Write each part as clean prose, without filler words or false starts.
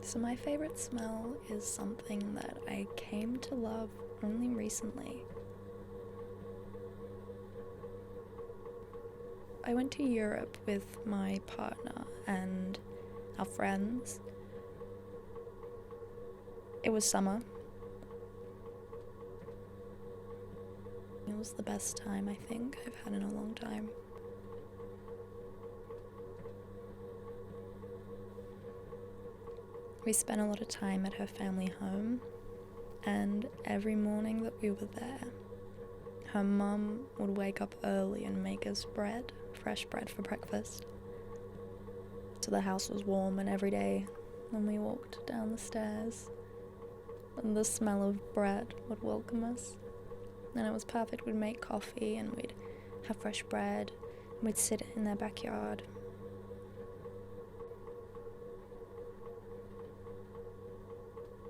So my favourite smell is something that I came to love only recently. I went to Europe with my partner and our friends. It was summer. It was the best time I think I've had in a long time. We spent a lot of time at her family home, and every morning that we were there, her mum would wake up early and make us bread, fresh bread for breakfast. So the house was warm, and every day when we walked down the stairs, the smell of bread would welcome us. And it was perfect. We'd make coffee and we'd have fresh bread, and we'd sit in their backyard.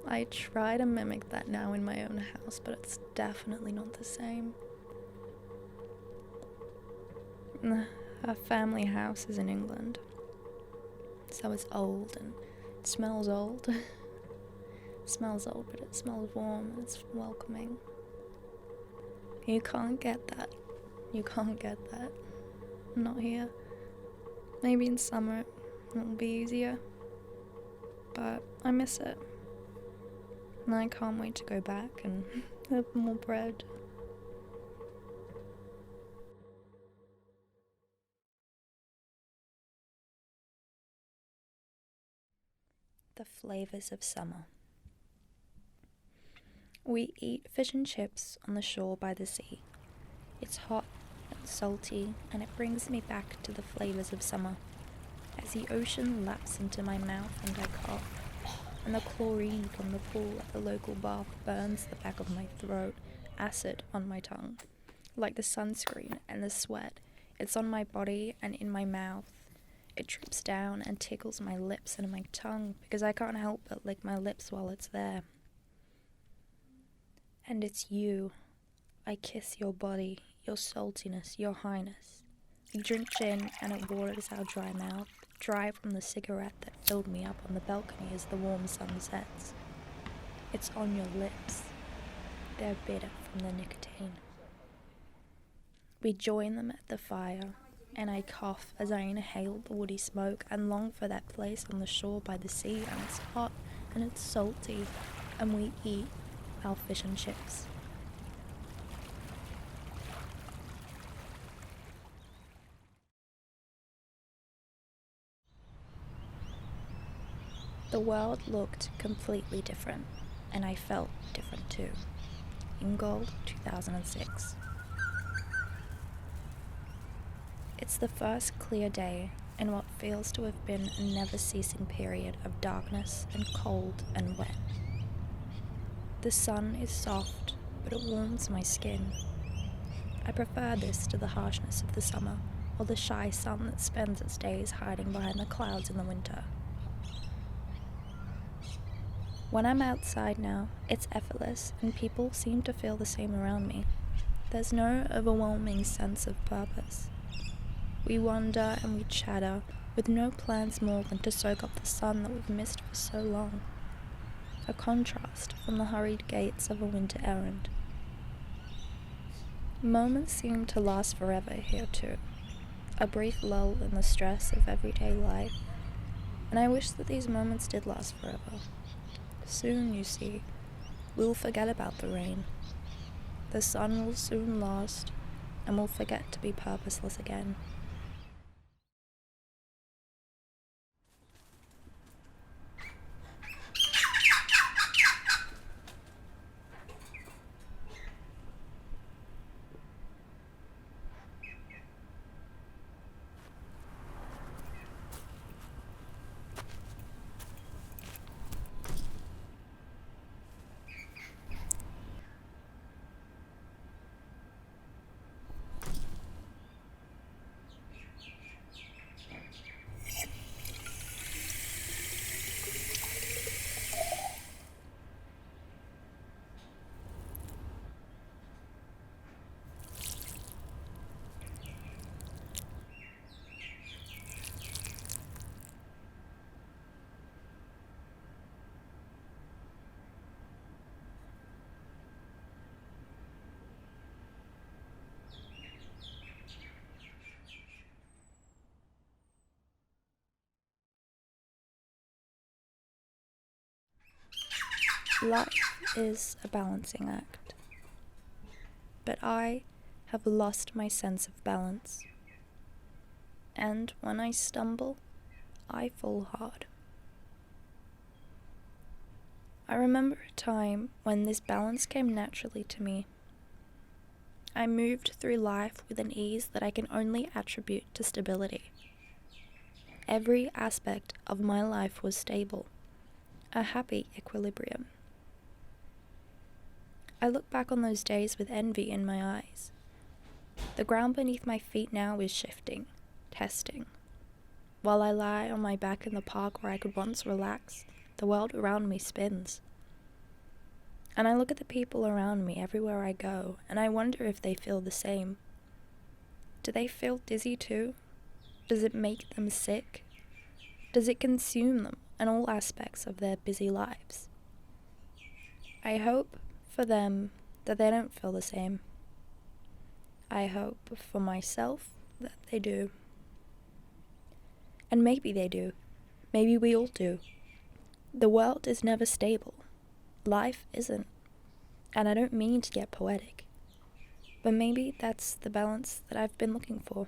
I try to mimic that now in my own house, but it's definitely not the same. Our family house is in England, so it's old and it smells old. It smells old, but it smells warm and it's welcoming. You can't get that. You can't get that. Not here. Maybe in summer it'll be easier, but I miss it. And I can't wait to go back and have more bread. The flavours of summer. We eat fish and chips on the shore by the sea. It's hot and salty, and it brings me back to the flavours of summer. As the ocean laps into my mouth and I cough, and the chlorine from the pool at the local bath burns the back of my throat, acid on my tongue. Like the sunscreen and the sweat, it's on my body and in my mouth. It drips down and tickles my lips and my tongue because I can't help but lick my lips while it's there. And it's you. I kiss your body, your saltiness, your highness. You drink gin and it waters our dry mouth, dry from the cigarette that filled me up on the balcony as the warm sun sets. It's on your lips. They're bitter from the nicotine. We join them at the fire, and I cough as I inhale the woody smoke and long for that place on the shore by the sea, and it's hot and it's salty, and we eat our fish and chips. The world looked completely different, and I felt different too. Ingold, 2006. It's the first clear day in what feels to have been a never-ceasing period of darkness and cold and wet. The sun is soft, but it warms my skin. I prefer this to the harshness of the summer, or the shy sun that spends its days hiding behind the clouds in the winter. When I'm outside now, it's effortless, and people seem to feel the same around me. There's no overwhelming sense of purpose. We wander and we chatter, with no plans more than to soak up the sun that we've missed for so long. A contrast from the hurried gaits of a winter errand. Moments seem to last forever here too. A brief lull in the stress of everyday life, and I wish that these moments did last forever. Soon, you see, we'll forget about the rain. The sun will soon last, and we'll forget to be purposeless again. Life is a balancing act, but I have lost my sense of balance, and when I stumble, I fall hard. I remember a time when this balance came naturally to me. I moved through life with an ease that I can only attribute to stability. Every aspect of my life was stable, a happy equilibrium. I look back on those days with envy in my eyes. The ground beneath my feet now is shifting, testing. While I lie on my back in the park where I could once relax, the world around me spins. And I look at the people around me everywhere I go, and I wonder if they feel the same. Do they feel dizzy too? Does it make them sick? Does it consume them and all aspects of their busy lives? I hope for them that they don't feel the same. I hope for myself that they do. And maybe they do. Maybe we all do. The world is never stable. Life isn't. And I don't mean to get poetic, but maybe that's the balance that I've been looking for.